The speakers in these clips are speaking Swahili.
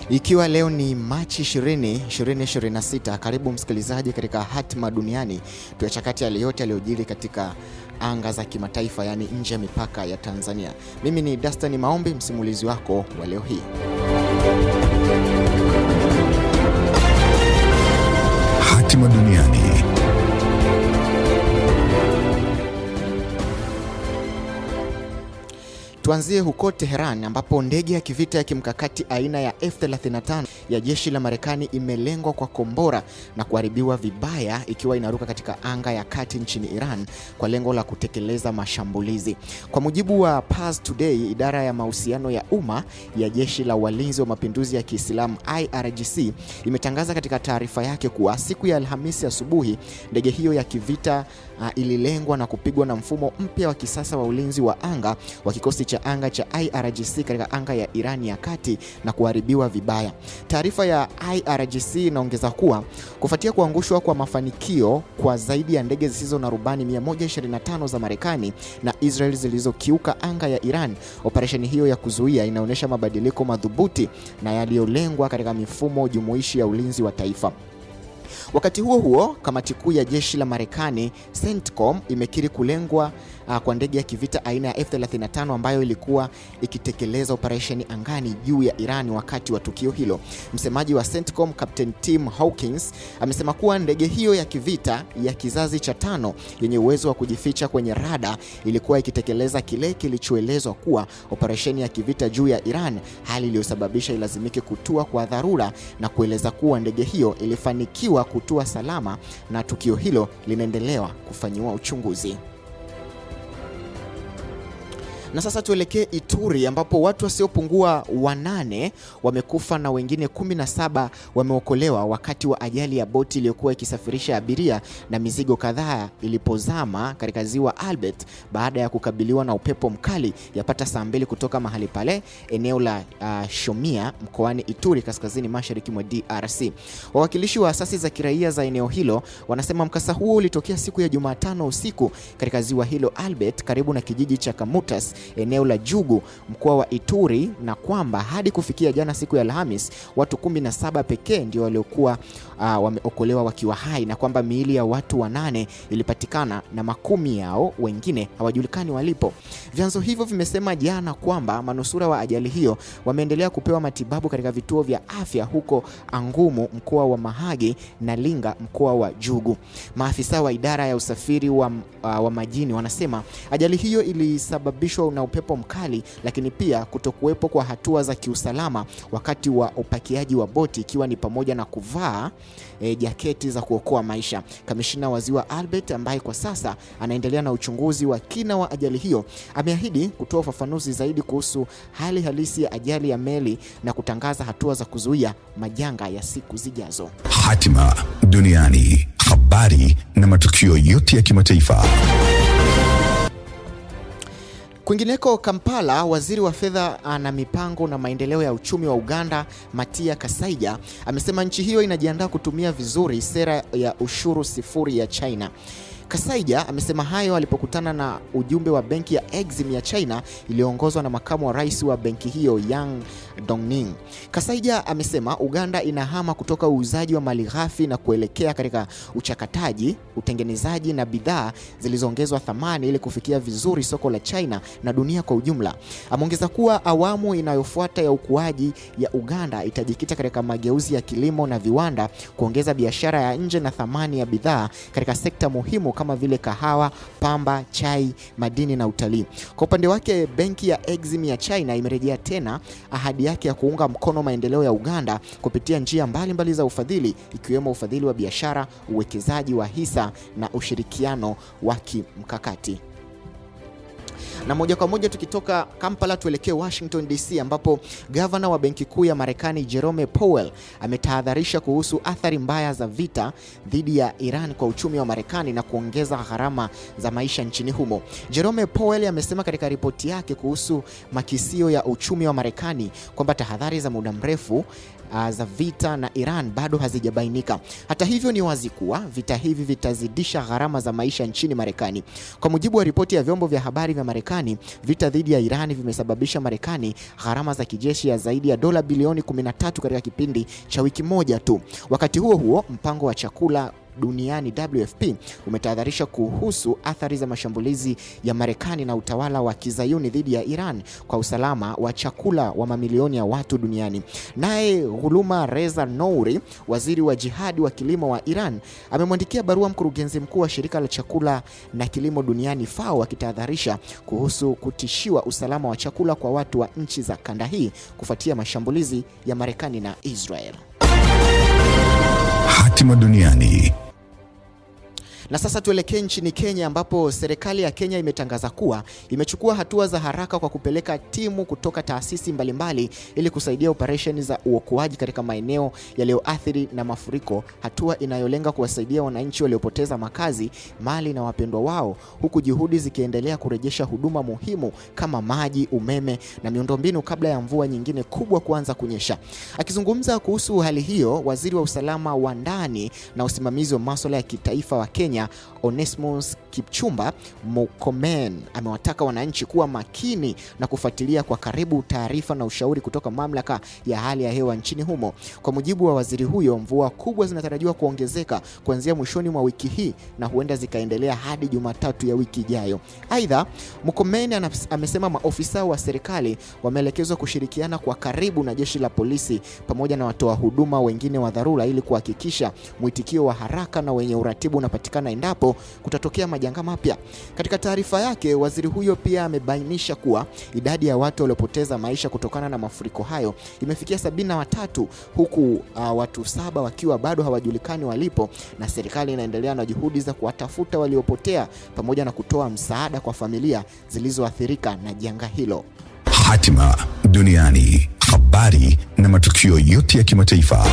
Ikiwa leo ni Machi 20, 2026, karibu msikilizaji katika Hatima Duniani. Tuyachakati yale yote yaliyojiri katika anga za kimataifa, yani nje ya mipaka ya Tanzania. Mimi ni Dastan Maombi, msimulizi wako wa leo hii. Hatima Duniani. Tuanzie huko Tehran ambapo ndege ya kivita ya kimkakati aina ya F-35 ya jeshi la Marekani imelengwa kwa kombora na kuharibiwa vibaya ikiwa inaruka katika anga ya kati nchini Iran kwa lengo la kutekeleza mashambulizi. Kwa mujibu wa Pars Today, idara ya mahusiano ya umma ya jeshi la Walinzi wa Mapinduzi ya Kiislamu IRGC imetangaza katika taarifa yake kuwa siku ya Alhamisi asubuhi ndege hiyo ya kivita ililengwa na kupigwa na mfumo mpya wa kisasa wa ulinzi wa anga wa kikosi cha anga cha IRGC katika anga ya Irani ya kati na kuharibiwa vibaya. Taarifa ya IRGC inaongeza kuwa kufuatia kuangushwa kwa mafanikio kwa zaidi ya ndege zisizo na rubani 125 za Marekani na Israel zilizokiuka anga ya Iran, operesheni hiyo ya kuzuia inaonyesha mabadiliko madhubuti na yaliyolengwa katika mifumo jumuishi ya ulinzi wa taifa. Wakati huo huo, kamati kuu ya jeshi la Marekani CENTCOM imekiri kulengwa kwa ndege ya kivita aina ya F-35 ambayo ilikuwa ikitekeleza operesheni angani juu ya Iran wakati wa tukio hilo. Msemaji wa CENTCOM, Captain Tim Hawkins, amesema kuwa ndege hiyo ya kivita ya kizazi cha 5 yenye uwezo wa kujificha kwenye rada ilikuwa ikitekeleza kile kilichoelezwa kuwa operesheni ya kivita juu ya Iran, hali iliyosababisha ilazimike kutua kwa dharura, na kueleza kuwa ndege hiyo ilifanikiwa kutua salama na tukio hilo linaendelewa kufanyiwa uchunguzi. Na sasa tuelekee Ituri ambapo watu wasiopungua 8 wamekufa na wengine 17 wameokolewa wakati wa ajali ya boti iliyokuwa ikisafirisha abiria na mizigo kadhaa ilipozama katika ziwa Albert baada ya kukabiliwa na upepo mkali yapata saa 2 kutoka mahali pale eneo la Shomia mkoani Ituri kaskazini mashariki mwa DRC. Wawakilishi wa asasi za kiraia za eneo hilo wanasema mkasa huo ulitokea siku ya Jumatano usiku katika ziwa hilo Albert karibu na kijiji cha Kamutas eneo la Jugu mkoa wa Ituri, na kwamba hadi kufikia jana siku ya Alhamis watu 17 pekee ndio waliokuwa wameokolewa wakiwa hai, na kwamba miili ya watu 8 ilipatikana na makumi yao wengine hawajulikani walipo. Vyanzo hivyo vimesema jana kwamba manusura wa ajali hiyo wameendelea kupewa matibabu katika vituo vya afya huko Angumu mkoa wa Mahagi na Linga mkoa wa Jugu. Maafisa wa idara ya usafiri wa majini wanasema ajali hiyo ilisababishwa na upepo mkali, lakini pia kutokuwepo kwa hatua za kiusalama wakati wa upakiaji wa boti, ikiwa ni pamoja na kuvaa jaketi za kuokoa maisha. Kamishina wa ziwa Albert ambaye kwa sasa anaendelea na uchunguzi wa kina wa ajali hiyo ameahidi kutoa ufafanuzi zaidi kuhusu hali halisi ya ajali ya meli na kutangaza hatua za kuzuia majanga ya siku zijazo. Hatima Duniani, habari na matukio yote ya kimataifa. Kwingineko Kampala, waziri wa fedha na mipango na maendeleo ya uchumi wa Uganda Matia Kasaija amesema nchi hiyo inajiandaa kutumia vizuri sera ya ushuru sifuri ya China. Kasaija amesema hayo alipokutana na ujumbe wa benki ya Exim ya China iliyoongozwa na makamu wa rais wa benki hiyo Yang Dongning. Kasaija amesema Uganda inahama kutoka uuzaji wa malighafi na kuelekea katika uchakataji, utengenezaji na bidhaa zilizoongezwa thamani ili kufikia vizuri soko la China na dunia kwa ujumla. Ameongeza kuwa awamu inayofuata ya ukuaji ya Uganda itajikita katika mageuzi ya kilimo na viwanda, kuongeza biashara ya nje na thamani ya bidhaa katika sekta muhimu kama vile kahawa, pamba, chai, madini na utalii. Kwa upande wake, benki ya Exim ya China imerejea tena ahadi yake ya kuunga mkono maendeleo ya Uganda kupitia njia mbalimbali za ufadhili, ikiwemo ufadhili wa biashara, uwekezaji wa hisa na ushirikiano wa kimkakati. Na moja kwa moja tukitoka Kampala tuelekee Washington DC ambapo gavana wa benki kuu ya Marekani Jerome Powell ametahadharisha kuhusu athari mbaya za vita dhidi ya Iran kwa uchumi wa Marekani na kuongeza gharama za maisha nchini humo. Jerome Powell amesema katika ripoti yake kuhusu makisio ya uchumi wa Marekani kwamba tahadhari za muda mrefu za vita na Iran bado hazijabainika. Hata hivyo, ni wazi kuwa vita hivi vitazidisha gharama za maisha nchini Marekani. Kwa mujibu wa ripoti ya vyombo vya habari vya Marekani, vita dhidi ya Iran vimesababisha Marekani gharama za kijeshi ya zaidi ya dola bilioni 13 katika kipindi cha wiki moja tu. Wakati huo huo, mpango wa chakula duniani WFP umetahadharisha kuhusu athari za mashambulizi ya Marekani na utawala wa Kizayuni dhidi ya Iran kwa usalama wa chakula wa mamilioni ya watu duniani. Naye Ghuluma Reza Nouri, waziri wa jihadi wa kilimo wa Iran, amemwandikia barua mkurugenzi mkuu wa shirika la chakula na kilimo duniani FAO akitahadharisha kuhusu kutishiwa usalama wa chakula kwa watu wa nchi za kanda hii kufuatia mashambulizi ya Marekani na Israel. Hatima duniani. Na sasa tuelekee nchini Kenya ambapo serikali ya Kenya imetangaza kuwa imechukua hatua za haraka kwa kupeleka timu kutoka taasisi mbalimbali ili kusaidia operesheni za uokoaji katika maeneo yaliyoathiri na mafuriko, hatua inayolenga kuwasaidia wananchi waliopoteza makazi, mali na wapendwa wao, huku juhudi zikiendelea kurejesha huduma muhimu kama maji, umeme na miundombinu kabla ya mvua nyingine kubwa kuanza kunyesha. Akizungumza kuhusu hali hiyo, waziri wa usalama wa ndani na usimamizi wa masuala ya kitaifa wa Kenya Onesmus Kipchumba Murkomen amewataka wananchi kuwa makini na kufuatilia kwa karibu taarifa na ushauri kutoka mamlaka ya hali ya hewa nchini humo. Kwa mujibu wa waziri huyo, mvua kubwa zinatarajiwa kuongezeka kuanzia mwishoni mwa wiki hii na huenda zikaendelea hadi Jumatatu ya wiki ijayo. Aidha, Murkomen amesema maofisa wa serikali wameelekezwa kushirikiana kwa karibu na jeshi la polisi pamoja na watoa huduma wengine wa dharura ili kuhakikisha mwitikio wa haraka na wenye uratibu unapatikana endapo kutatokea majanga mapya. Katika taarifa yake, waziri huyo pia amebainisha kuwa idadi ya watu waliopoteza maisha kutokana na mafuriko hayo imefikia 73 huku watu 7 wakiwa bado hawajulikani walipo, na serikali inaendelea na juhudi za kuwatafuta waliopotea pamoja na kutoa msaada kwa familia zilizoathirika na janga hilo. Hatima duniani. Habari na matukio yote ya kimataifa.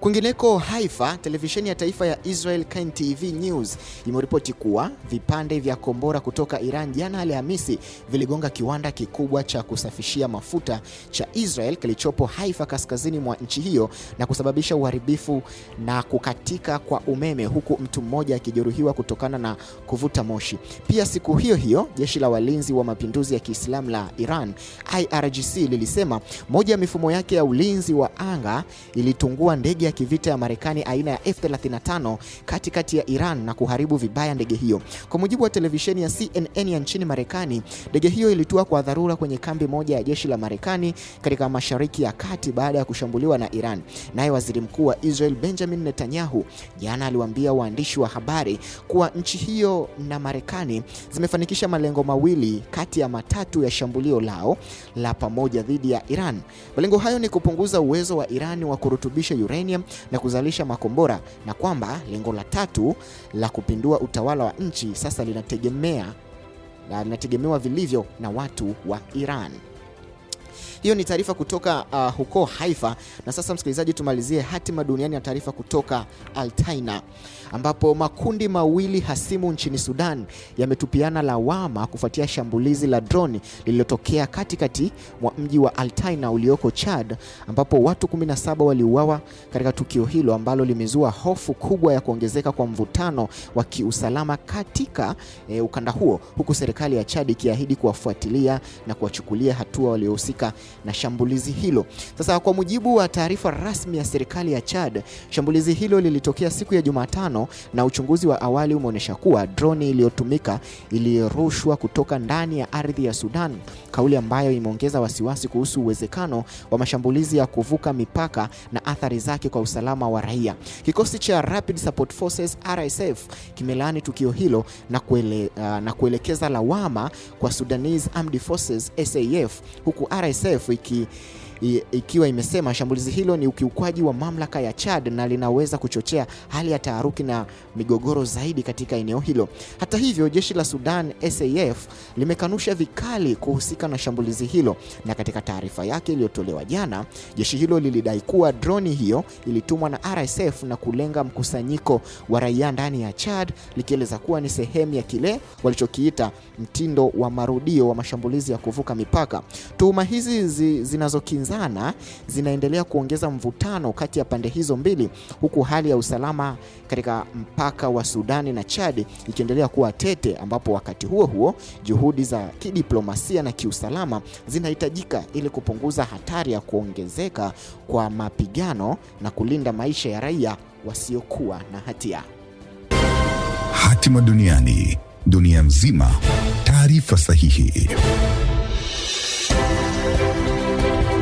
Kwingineko, Haifa, televisheni ya taifa ya Israel Kain TV News imeripoti kuwa vipande vya kombora kutoka Iran jana Alhamisi viligonga kiwanda kikubwa cha kusafishia mafuta cha Israel kilichopo Haifa kaskazini mwa nchi hiyo na kusababisha uharibifu na kukatika kwa umeme, huku mtu mmoja akijeruhiwa kutokana na kuvuta moshi. Pia siku hiyo hiyo, jeshi la walinzi wa mapinduzi ya Kiislamu la Iran IRGC lilisema moja ya mifumo yake ya ulinzi wa anga ilitungua ndege ya kivita ya Marekani aina ya F-35 katikati ya Iran na kuharibu vibaya ndege hiyo. Kwa mujibu wa televisheni ya CNN ya nchini Marekani, ndege hiyo ilitua kwa dharura kwenye kambi moja ya jeshi la Marekani katika Mashariki ya Kati baada ya kushambuliwa na Iran. Naye waziri mkuu wa Israel Benjamin Netanyahu jana aliwaambia waandishi wa habari kuwa nchi hiyo na Marekani zimefanikisha malengo mawili kati ya matatu ya shambulio lao la pamoja dhidi ya Iran. Malengo hayo ni kupunguza uwezo wa Iran wa kurutubisha uranium na kuzalisha makombora, na kwamba lengo la tatu la kupindua utawala wa nchi sasa linategemewa vilivyo na watu wa Iran. Hiyo ni taarifa kutoka huko Haifa. Na sasa msikilizaji, tumalizie hatima duniani ya taarifa kutoka Al-Taina, ambapo makundi mawili hasimu nchini Sudan yametupiana lawama kufuatia shambulizi la drone lililotokea katikati mwa mji wa Al-Taina ulioko Chad, ambapo watu 17 waliuawa katika tukio hilo ambalo limezua hofu kubwa ya kuongezeka kwa mvutano wa kiusalama katika ukanda huo, huku serikali ya Chad ikiahidi kuwafuatilia na kuwachukulia hatua waliohusika na shambulizi hilo. Sasa kwa mujibu wa taarifa rasmi ya serikali ya Chad, shambulizi hilo lilitokea siku ya Jumatano na uchunguzi wa awali umeonyesha kuwa droni iliyotumika ilirushwa kutoka ndani ya ardhi ya Sudan, kauli ambayo imeongeza wasiwasi kuhusu uwezekano wa mashambulizi ya kuvuka mipaka na athari zake kwa usalama wa raia. Kikosi cha Rapid Support Forces RSF kimelaani tukio hilo na kuelekeza lawama kwa Sudanese Armed Forces SAF, huku RSF ikiwa imesema shambulizi hilo ni ukiukwaji wa mamlaka ya Chad na linaweza kuchochea hali ya taharuki na migogoro zaidi katika eneo hilo. Hata hivyo, jeshi la Sudan SAF limekanusha vikali kuhusika na shambulizi hilo, na katika taarifa yake iliyotolewa jana, jeshi hilo lilidai kuwa droni hiyo ilitumwa na RSF na kulenga mkusanyiko wa raia ndani ya Chad, likieleza kuwa ni sehemu ya kile walichokiita mtindo wa marudio wa mashambulizi ya kuvuka mipaka. Tuhuma hizi zinazokinzana zinazokinzana zinaendelea kuongeza mvutano kati ya pande hizo mbili, huku hali ya usalama katika mpaka wa Sudani na Chad ikiendelea kuwa tete, ambapo wakati huo huo juhudi za kidiplomasia na kiusalama zinahitajika ili kupunguza hatari ya kuongezeka kwa mapigano na kulinda maisha ya raia wasiokuwa na hatia. Hatima duniani, dunia nzima, taarifa sahihi.